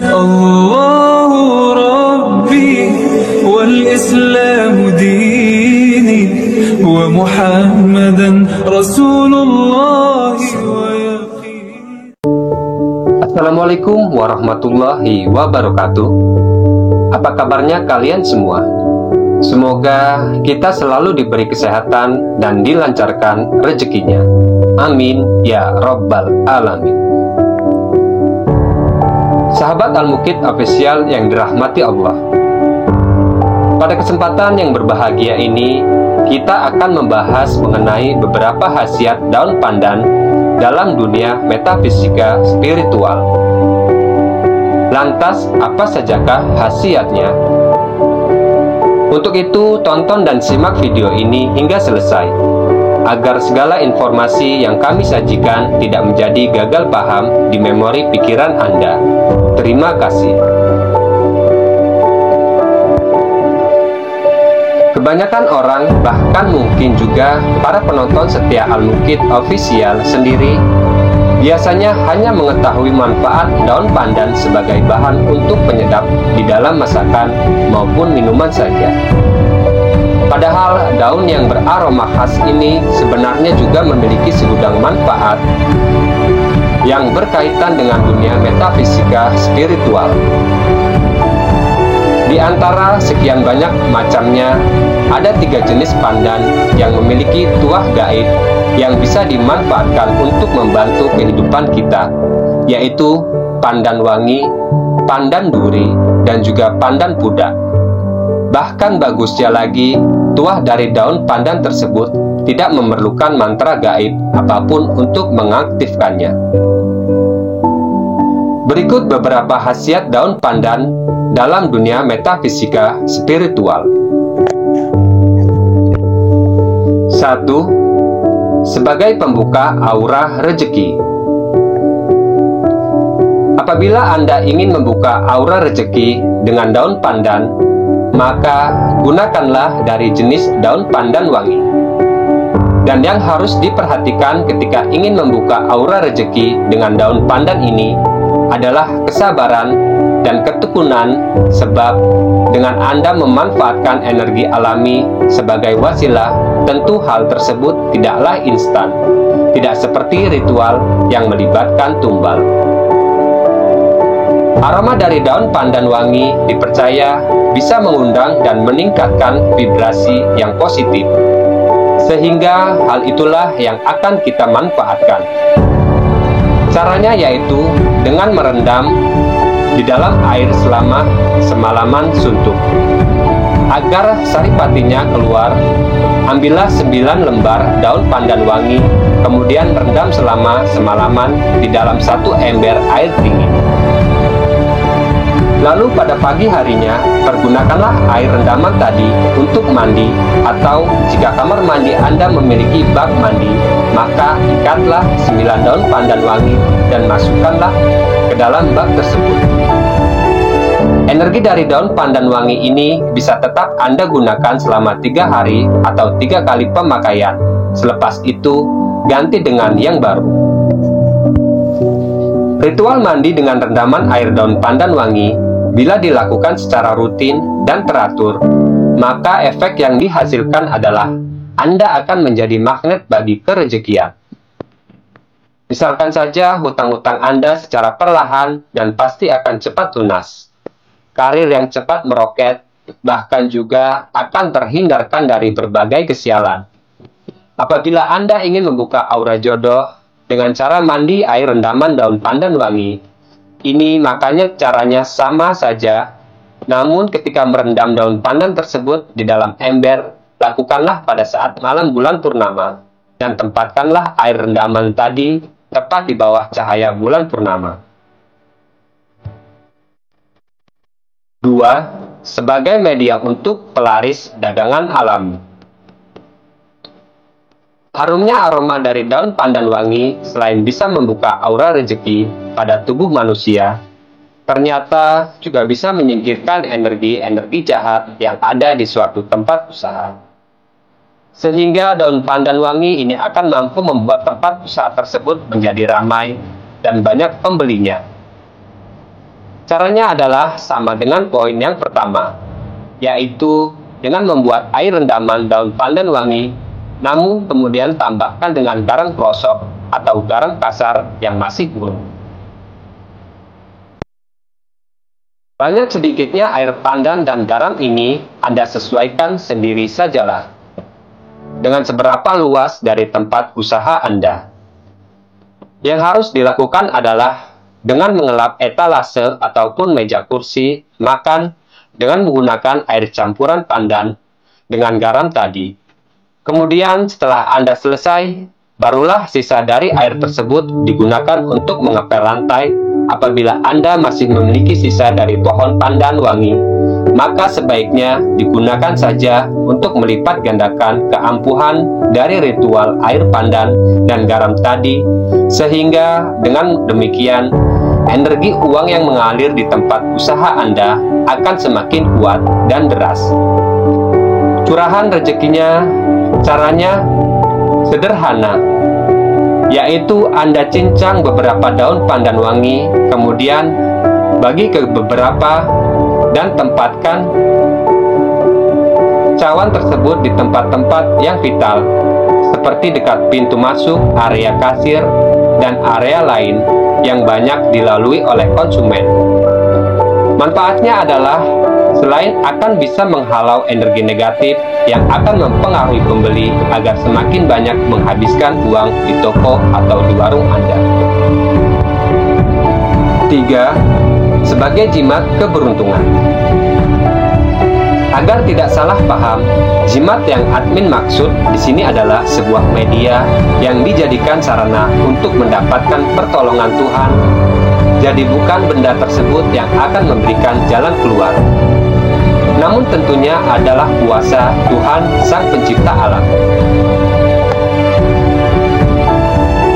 الله ربي والإسلام ديني ومحمدا رسول الله ويقيني. Assalamualaikum warahmatullahi wabarakatuh. Apa kabarnya kalian semua? Semoga kita selalu diberi kesehatan dan dilancarkan rezekinya. Amin ya rabbal alamin. Sahabat Al-Mukid Official yang dirahmati Allah, pada kesempatan yang berbahagia ini, kita akan membahas mengenai beberapa khasiat daun pandan dalam dunia metafisika spiritual. Lantas, apa sajakah khasiatnya? Untuk itu, tonton dan simak video ini hingga selesai, agar segala informasi yang kami sajikan tidak menjadi gagal paham di memori pikiran Anda. Terima kasih. Kebanyakan orang, bahkan mungkin juga para penonton setia Al-Mukid Official sendiri, biasanya hanya mengetahui manfaat daun pandan sebagai bahan untuk penyedap di dalam masakan maupun minuman saja. Padahal daun yang beraroma khas ini sebenarnya juga memiliki segudang manfaat yang berkaitan dengan dunia metafisika spiritual. Di antara sekian banyak macamnya, ada 3 jenis pandan yang memiliki tuah gaib yang bisa dimanfaatkan untuk membantu kehidupan kita, yaitu pandan wangi, pandan duri, dan juga pandan pudak. Bahkan bagusnya lagi, tuah dari daun pandan tersebut tidak memerlukan mantra gaib apapun untuk mengaktifkannya. Berikut beberapa khasiat daun pandan dalam dunia metafisika spiritual. 1. Sebagai pembuka aura rezeki. Apabila Anda ingin membuka aura rezeki dengan daun pandan, maka gunakanlah dari jenis daun pandan wangi. Dan yang harus diperhatikan ketika ingin membuka aura rezeki dengan daun pandan ini adalah kesabaran dan ketekunan, sebab dengan Anda memanfaatkan energi alami sebagai wasilah, tentu hal tersebut tidaklah instan, tidak seperti ritual yang melibatkan tumbal. Aroma dari daun pandan wangi dipercaya bisa mengundang dan meningkatkan vibrasi yang positif, sehingga hal itulah yang akan kita manfaatkan. Caranya yaitu dengan merendam di dalam air selama semalaman suntuk. Agar saripatinya keluar, ambillah 9 lembar daun pandan wangi, kemudian rendam selama semalaman di dalam 1 ember air dingin. Lalu pada pagi harinya, pergunakanlah air rendaman tadi untuk mandi, atau jika kamar mandi Anda memiliki bak mandi, maka ikatlah 9 daun pandan wangi dan masukkanlah ke dalam bak tersebut. Energi dari daun pandan wangi ini bisa tetap Anda gunakan selama 3 hari atau 3 kali pemakaian. Selepas itu, ganti dengan yang baru. Ritual mandi dengan rendaman air daun pandan wangi bila dilakukan secara rutin dan teratur, maka efek yang dihasilkan adalah Anda akan menjadi magnet bagi kerezekian. Misalkan saja hutang-hutang Anda secara perlahan dan pasti akan cepat lunas. Karir yang cepat meroket, bahkan juga akan terhindarkan dari berbagai kesialan. Apabila Anda ingin membuka aura jodoh dengan cara mandi air rendaman daun pandan wangi, ini makanya caranya sama saja, namun ketika merendam daun pandan tersebut di dalam ember, lakukanlah pada saat malam bulan purnama, dan tempatkanlah air rendaman tadi tepat di bawah cahaya bulan purnama. 2. Sebagai media untuk pelaris dagangan alami. Harumnya aroma dari daun pandan wangi selain bisa membuka aura rezeki pada tubuh manusia, ternyata juga bisa menyingkirkan energi-energi jahat yang ada di suatu tempat usaha. Sehingga daun pandan wangi ini akan mampu membuat tempat usaha tersebut menjadi ramai dan banyak pembelinya. Caranya adalah sama dengan poin yang pertama, yaitu dengan membuat air rendaman daun pandan wangi, namun kemudian tambahkan dengan garam krosok atau garam kasar yang masih gurih. Banyak sedikitnya air pandan dan garam ini Anda sesuaikan sendiri sajalah dengan seberapa luas dari tempat usaha Anda. Yang harus dilakukan adalah dengan mengelap etalase ataupun meja kursi makan dengan menggunakan air campuran pandan dengan garam tadi. Kemudian setelah Anda selesai, barulah sisa dari air tersebut digunakan untuk mengepel lantai. Apabila Anda masih memiliki sisa dari pohon pandan wangi, maka sebaiknya digunakan saja untuk melipat gandakan keampuhan dari ritual air pandan dan garam tadi, sehingga dengan demikian energi uang yang mengalir di tempat usaha Anda akan semakin kuat dan deras. Curahan rezekinya, caranya sederhana, yaitu Anda cincang beberapa daun pandan wangi, kemudian bagi ke beberapa dan tempatkan cawan tersebut di tempat-tempat yang vital, seperti dekat pintu masuk, area kasir, dan area lain yang banyak dilalui oleh konsumen. Manfaatnya adalah selain akan bisa menghalau energi negatif yang akan mempengaruhi pembeli agar semakin banyak menghabiskan uang di toko atau di warung Anda. 3. Sebagai jimat keberuntungan. Agar tidak salah paham, jimat yang admin maksud di sini adalah sebuah media yang dijadikan sarana untuk mendapatkan pertolongan Tuhan. Jadi bukan benda tersebut yang akan memberikan jalan keluar, namun tentunya adalah kuasa Tuhan Sang Pencipta alam.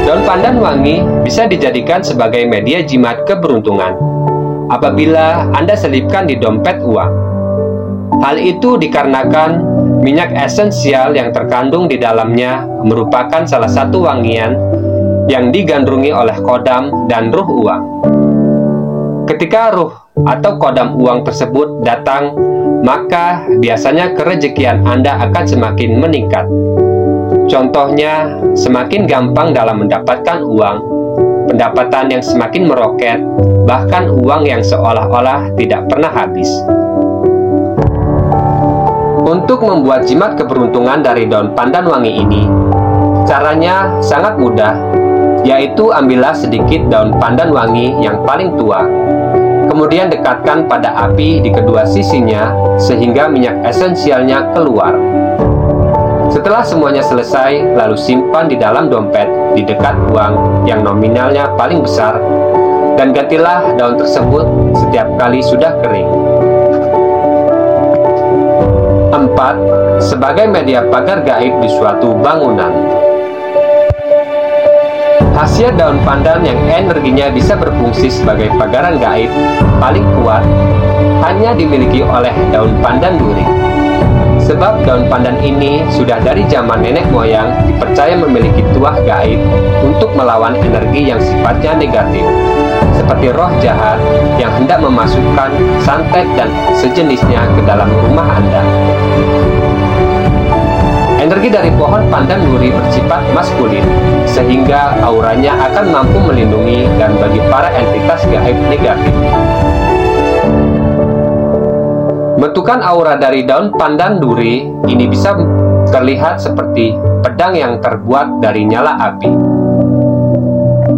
Daun pandan wangi bisa dijadikan sebagai media jimat keberuntungan apabila Anda selipkan di dompet uang. Hal itu dikarenakan minyak esensial yang terkandung di dalamnya merupakan salah satu wangian yang digandrungi oleh kodam dan ruh uang. Ketika ruh atau kodam uang tersebut datang, maka biasanya kerejekian Anda akan semakin meningkat. Contohnya, semakin gampang dalam mendapatkan uang, pendapatan yang semakin meroket, bahkan uang yang seolah-olah tidak pernah habis. Untuk membuat jimat keberuntungan dari daun pandan wangi ini, caranya sangat mudah, yaitu ambillah sedikit daun pandan wangi yang paling tua, kemudian dekatkan pada api di kedua sisinya sehingga minyak esensialnya keluar. Setelah semuanya selesai, lalu simpan di dalam dompet di dekat uang yang nominalnya paling besar, dan gantilah daun tersebut setiap kali sudah kering. 4. Sebagai media pagar gaib di suatu bangunan. Khasiat daun pandan yang energinya bisa berfungsi sebagai pagaran gaib paling kuat hanya dimiliki oleh daun pandan duri. Sebab daun pandan ini sudah dari zaman nenek moyang dipercaya memiliki tuah gaib untuk melawan energi yang sifatnya negatif, seperti roh jahat yang hendak memasukkan santet dan sejenisnya ke dalam rumah Anda. Energi dari pohon pandan duri bersifat maskulin, sehingga auranya akan mampu melindungi dan bagi para entitas gaib negatif. Bentukan aura dari daun pandan duri ini bisa terlihat seperti pedang yang terbuat dari nyala api.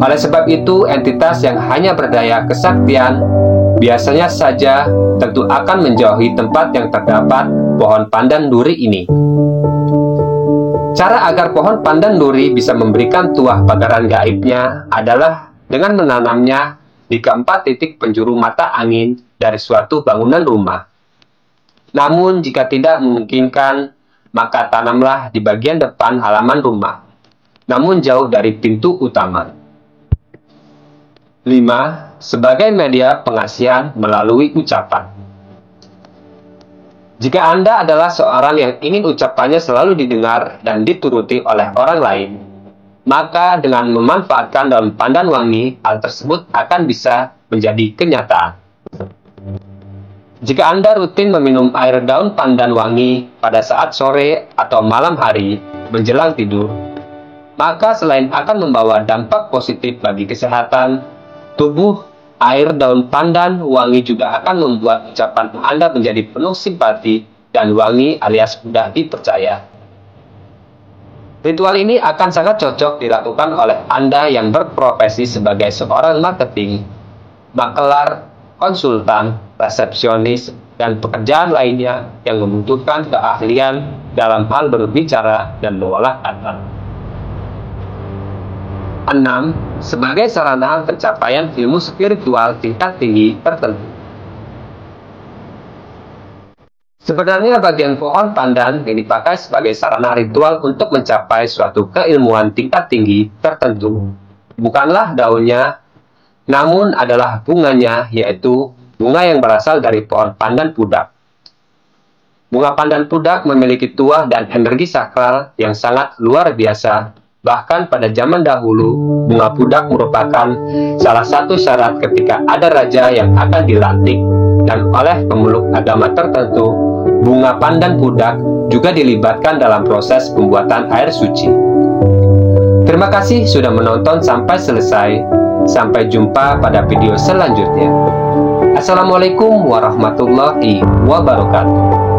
Oleh sebab itu, entitas yang hanya berdaya kesaktian biasanya saja tentu akan menjauhi tempat yang terdapat pohon pandan duri ini. Cara agar pohon pandan duri bisa memberikan tuah pagaran gaibnya adalah dengan menanamnya di keempat titik penjuru mata angin dari suatu bangunan rumah. Namun jika tidak memungkinkan, maka tanamlah di bagian depan halaman rumah, namun jauh dari pintu utama. 5. Sebagai media pengasihan melalui ucapan. Jika Anda adalah seorang yang ingin ucapannya selalu didengar dan dituruti oleh orang lain, maka dengan memanfaatkan daun pandan wangi, hal tersebut akan bisa menjadi kenyataan. Jika Anda rutin meminum air daun pandan wangi pada saat sore atau malam hari menjelang tidur, maka selain akan membawa dampak positif bagi kesehatan tubuh, air daun pandan wangi juga akan membuat ucapan Anda menjadi penuh simpati dan wangi alias mudah dipercaya. Ritual ini akan sangat cocok dilakukan oleh Anda yang berprofesi sebagai seorang marketing, makelar, konsultan, resepsionis, dan pekerjaan lainnya yang membutuhkan keahlian dalam hal berbicara dan mengolah kata. 6. Sebagai sarana pencapaian ilmu spiritual tingkat tinggi tertentu. Sebenarnya bagian pohon pandan yang dipakai sebagai sarana ritual untuk mencapai suatu keilmuan tingkat tinggi tertentu bukanlah daunnya, namun adalah bunganya, yaitu bunga yang berasal dari pohon pandan pudak. Bunga pandan pudak memiliki tuah dan energi sakral yang sangat luar biasa. Bahkan pada zaman dahulu, bunga pudak merupakan salah satu syarat ketika ada raja yang akan dilantik, dan oleh pemeluk agama tertentu, bunga pandan pudak juga dilibatkan dalam proses pembuatan air suci. Terima kasih sudah menonton sampai selesai. Sampai jumpa pada video selanjutnya. Assalamualaikum warahmatullahi wabarakatuh.